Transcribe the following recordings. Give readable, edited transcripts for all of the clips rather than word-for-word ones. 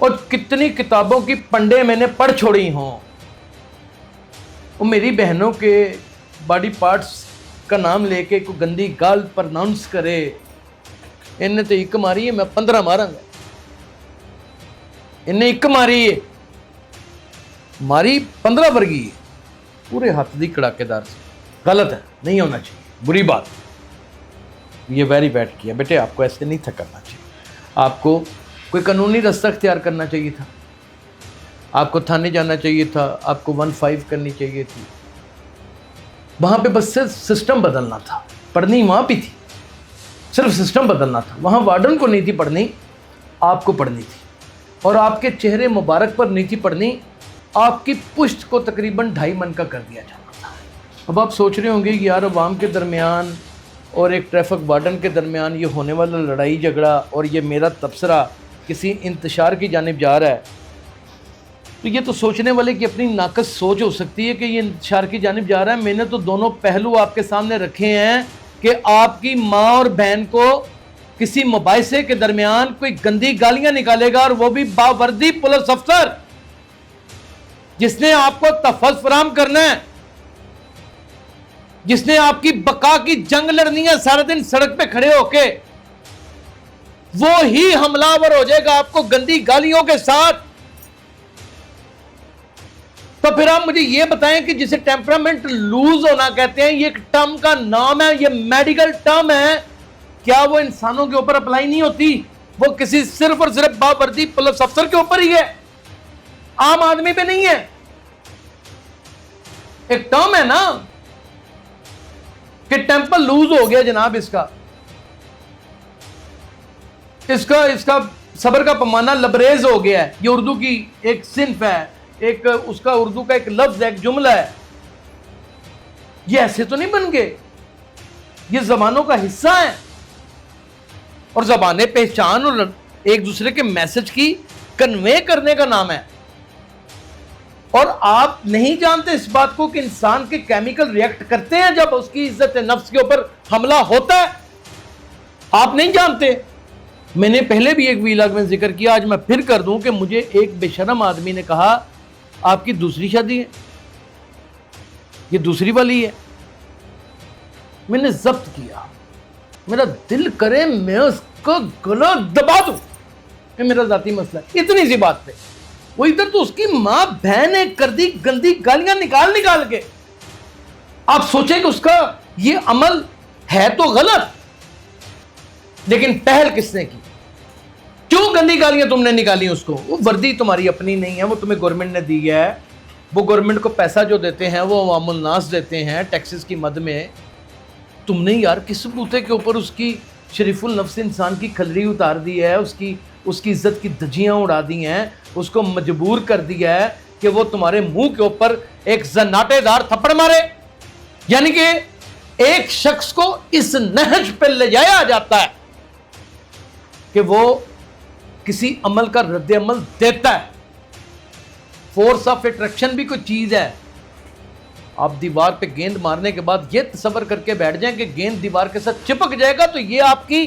اور کتنی کتابوں کی پنڈے میں نے پڑھ چھوڑی ہوں، وہ میری بہنوں کے باڈی پارٹس کا نام لے کے کوئی گندی گال پرناؤنس کرے، انہیں تو ایک ماری ہے، میں 15 ماراں گا، انہیں ایک ماری ہے، ماری 15 ورگی ہے، پورے ہاتھ دی کڑاکے دار سے، غلط ہے، نہیں ہونا چاہیے، بری بات، یہ ویری بیڈ کیا بیٹے، آپ کو ایسے نہیں تھا کرنا چاہیے، آپ کو کوئی قانونی رستہ اختیار کرنا چاہیے تھا، آپ کو تھانے جانا چاہیے تھا، آپ کو 15 کرنی چاہیے تھی، وہاں پہ بس صرف سسٹم بدلنا تھا، پڑھنی وہاں پہ تھی، صرف سسٹم بدلنا تھا، وہاں وارڈن کو نہیں تھی پڑھنی، آپ کو پڑھنی تھی، اور آپ کے چہرے مبارک پر نہیں تھی پڑھنی، آپ کی پشت کو تقریباً 2.5 من کا کر دیا جانا تھا۔ اب آپ سوچ رہے ہوں گے کہ یار عوام کے درمیان اور ایک ٹریفک وارڈن کے درمیان یہ ہونے والا لڑائی جھگڑا اور یہ میرا تبصرہ کسی انتشار کی جانب جا رہا ہے، تو یہ تو سوچنے والے کی اپنی ناقص سوچ ہو سکتی ہے کہ یہ انتشار کی جانب جا رہا ہے۔ میں نے تو دونوں پہلو آپ کے سامنے رکھے ہیں کہ آپ کی ماں اور بہن کو کسی مباحثے کے درمیان کوئی گندی گالیاں نکالے گا، اور وہ بھی باوردی پولیس افسر جس نے آپ کو تحفظ فراہم کرنا ہے، جس نے آپ کی بقا کی جنگ لڑنی ہے سارا دن سڑک پہ کھڑے ہو کے، وہ ہی حملہ آور ہو جائے گا آپ کو گندی گالیوں کے ساتھ۔ تو پھر آپ مجھے یہ بتائیں کہ جسے ٹیمپرامنٹ لوز ہونا کہتے ہیں، یہ ایک ٹرم کا نام ہے، یہ میڈیکل ٹرم ہے، کیا وہ انسانوں کے اوپر اپلائی نہیں ہوتی؟ وہ کسی صرف اور صرف باوردی پولیس افسر کے اوپر ہی ہے، عام آدمی پہ نہیں ہے۔ ایک ٹرم ہے نا کہ ٹیمپر لوز ہو گیا جناب، اس کا صبر کا پیمانہ لبریز ہو گیا ہے، یہ اردو کی ایک صنف ہے، ایک اس کا اردو کا ایک لفظ ہے، ایک جملہ ہے، یہ ایسے تو نہیں بن گئے، یہ زبانوں کا حصہ ہے، اور زبانیں پہچان اور ایک دوسرے کے میسج کی کنوے کرنے کا نام ہے۔ اور آپ نہیں جانتے اس بات کو کہ انسان کے کیمیکل ریئیکٹ کرتے ہیں جب اس کی عزت نفس کے اوپر حملہ ہوتا ہے، آپ نہیں جانتے۔ میں نے پہلے بھی ایک ویلاگ میں ذکر کیا، آج میں پھر کر دوں کہ مجھے ایک بے شرم آدمی نے کہا آپ کی دوسری شادی ہے، یہ دوسری والی ہے، میں نے ضبط کیا، میرا دل کرے میں اس کو گلا دبا دوں، کہ میرا ذاتی مسئلہ ہے، اتنی سی بات پہ وہ ادھر تو اس کی ماں بہن نے کر دی گندی گالیاں نکال کے۔ آپ سوچیں کہ اس کا یہ عمل ہے تو غلط، لیکن پہل کس نے کی؟ کیوں گندی گالیاں تم نے نکالی اس کو؟ وہ وردی تمہاری اپنی نہیں ہے، وہ تمہیں گورنمنٹ نے دی ہے، وہ گورنمنٹ کو پیسہ جو دیتے ہیں وہ عوام الناس دیتے ہیں ٹیکسز کی مد میں۔ تم نے یار کس بوتے کے اوپر اس کی شریف النفس انسان کی کھلری اتار دی ہے، اس کی عزت کی دھجیاں اڑا دی ہیں، اس کو مجبور کر دیا ہے کہ وہ تمہارے منہ کے اوپر ایک زناٹے دار تھپڑ مارے۔ یعنی کہ ایک شخص کو اس نہج پہ لے جایا جاتا ہے کہ وہ کسی عمل کا رد عمل دیتا ہے۔ فورس آف اٹریکشن بھی کوئی چیز ہے۔ آپ دیوار پہ گیند مارنے کے بعد یہ تصور کر کے بیٹھ جائیں کہ گیند دیوار کے ساتھ چپک جائے گا، تو یہ آپ کی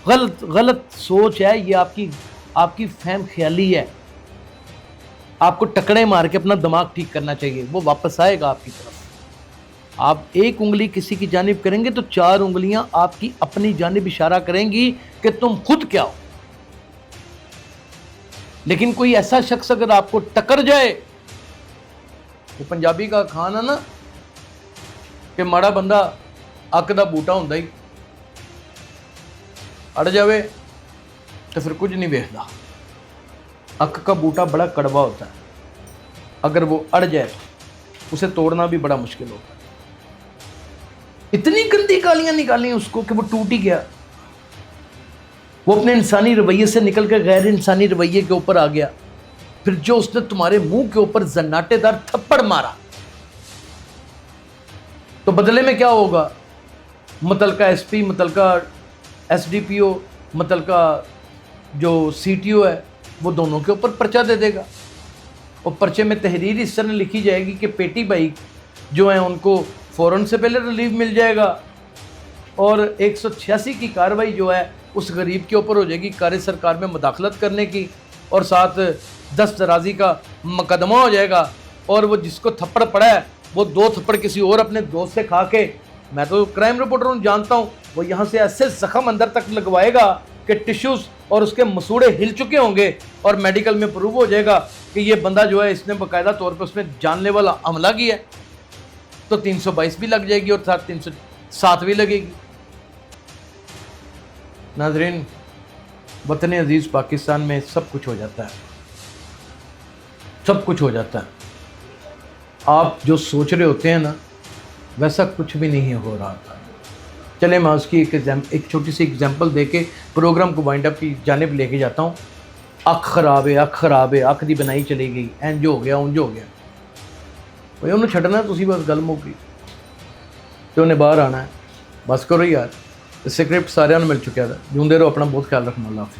غلط سوچ ہے، یہ آپ کی فہم خیالی ہے۔ آپ کو ٹکڑے مار کے اپنا دماغ ٹھیک کرنا چاہیے، وہ واپس آئے گا آپ کی طرف۔ آپ ایک انگلی کسی کی جانب کریں گے تو 4 انگلیاں آپ کی اپنی جانب اشارہ کریں گی کہ تم خود کیا ہو۔ لیکن کوئی ایسا شخص اگر آپ کو ٹکر جائے، وہ پنجابی کا کھانا نا کہ ماڑا بندہ اک دا بوٹا ہوندا ہی اڑ جاوے تو پھر کچھ نہیں ویکھدا۔ اک کا بوٹا بڑا کڑوا ہوتا ہے، اگر وہ اڑ جائے تو اسے توڑنا بھی بڑا مشکل ہوتا ہے۔ اتنی گندی گالیاں نکالیں اس کو کہ وہ ٹوٹ ہی گیا، وہ اپنے انسانی رویے سے نکل کے غیر انسانی رویے کے اوپر آ گیا۔ پھر جو اس نے تمہارے منہ کے اوپر زناٹے دار تھپڑ مارا، تو بدلے میں کیا ہوگا؟ متعلقہ ایس پی، متعلقہ ایس ڈی پی او، متعلقہ جو سی ٹی او ہے، وہ دونوں کے اوپر پرچہ دے دے گا، اور پرچے میں تحریر اس طرح لکھی جائے گی کہ پیٹی بھائی جو ہیں ان کو فوراً سے پہلے ریلیف مل جائے گا، اور 186 کی کارروائی جو ہے اس غریب کے اوپر ہو جائے گی، کار سرکار میں مداخلت کرنے کی، اور ساتھ 10 درازی کا مقدمہ ہو جائے گا، اور وہ جس کو تھپڑ پڑا ہے وہ 2 تھپڑ کسی اور اپنے دوست سے کھا کے، میں تو کرائم رپورٹر جانتا ہوں، وہ یہاں سے ایسے زخم اندر تک لگوائے گا کہ ٹشوز اور اس کے مسوڑے ہل چکے ہوں گے، اور میڈیکل میں پروو ہو جائے گا کہ یہ بندہ جو ہے اس نے باقاعدہ طور پہ اس نے جان لیوا حملہ کیا ہے، تو 322 بھی لگ جائے گی اور ساتھ 307 بھی لگے گی۔ ناظرین، وطن عزیز پاکستان میں سب کچھ ہو جاتا ہے، سب کچھ ہو جاتا ہے۔ آپ جو سوچ رہے ہوتے ہیں نا ویسا کچھ بھی نہیں ہو رہا تھا۔ چلے میں اس کی ایک چھوٹی سی ایگزامپل دے کے پروگرام کو وائنڈ اپ کی جانب لے کے جاتا ہوں۔ اکھ خراب ہے، اکھ خراب ہے، اکھ دی بنائی چلی گئی، انج ہو گیا انج ہو گیا، بھائی انہوں چھڈنا تسی بس گل مک گئی تو انہیں باہر آنا ہے، بس کرو یار۔ اسکرپٹ سارے مل چکا تھا۔ جوندے رہو، اپنا بہت خیال رکھنا، اللہ حافظ۔